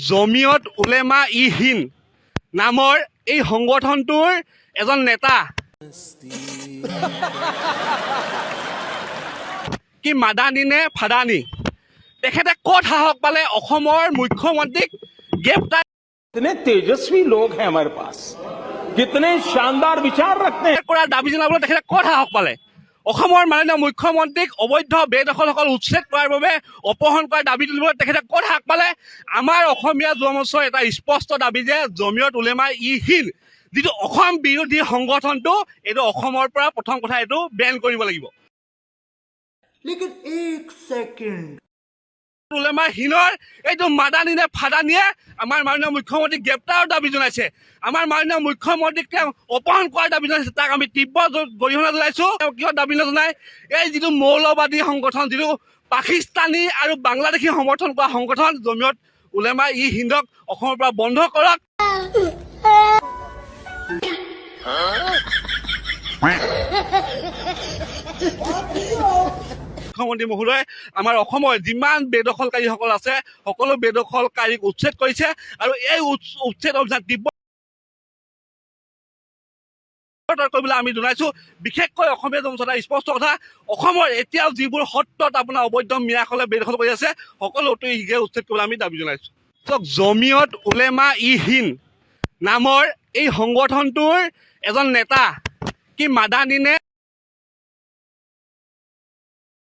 জমিয়ত উলেমা ই হিন্দ নামৰ এই সংগঠনটোৰ এজন নেতা কি মাদানী নে ফাদানী তেখেতে ক'ত সাহস পালে অসমৰ মুখ্যমন্ত্ৰীক গ্ৰেপ্তাৰ कितने तेजस्वी लोग हैं हमारे पास, कितने शानदार विचार रखते हैं। কৰাৰ দাবী জনাবলৈ তেখেতে ক'ত সাহস পালে অসমৰ মাননীয় মুখ্যমন্ত্ৰীক অবৈধ বেদখলসকল উচ্ছেদ কৰাৰ বাবে অপহৰণ কৰাৰ দাবী তুলিবলৈ তেখেতে ক'ত সাহস পালে আমাৰ অসমীয়া যুৱ মঞ্চৰ এটা স্পষ্ট দাবী যে জমিয়ত উলেমা ই হিন্দ যিটো অসম বিৰোধী সংগঠনটো এইটো অসমৰ পৰা প্ৰথম কথা এইটো বেন কৰিব লাগিব लेकिन एक सेकंड উলেমা হিন্দৰ এইটো মাদানী নে ফাদানীয়ে আমাৰ মাননীয় মুখ্যমন্ত্ৰীক গ্ৰেপ্তাৰৰ দাবী জনাইছে আমাৰ মাননীয় মুখ্যমন্ত্ৰীক তেওঁ অপহৰণ কৰাৰ দাবী জনাইছে তাক আমি তীব্ৰ গৰিহণা জনাইছো তেওঁ কিয় দাবী নজনাই এই যিটো মৌলবাদী সংগঠন যিটো পাকিস্তানী আৰু বাংলাদেশী সমৰ্থন কৰা সংগঠন জমিয়ত উলেমা ই হিন্দক অসমৰ পৰা বন্ধ কৰক মুখ্যমন্ত্ৰী মহোদয় আমাৰ অসমৰ যিমান বেদখলকাৰীসকল আছে সকলো বেদখলকাৰীক উচ্ছেদ কৰিছে আৰু এই উচ্ছেদ অভিযান তীব্ৰ কৰিবলৈ আমি জনাইছো বিশেষকৈ অসমীয়া জনতাৰ স্পষ্ট কথা অসমৰ এতিয়াও যিবোৰ সত্ৰত আপোনাৰ অবৈধ মিয়াসকলে বেদখল কৰি আছে সকলো অতি শীঘ্ৰে উচ্ছেদ কৰিবলৈ আমি দাবী জনাইছো জমিয়ত উলেমা ই হিন্দ নামৰ এই সংগঠনটোৰ এজন নেতা কি মাদানী নে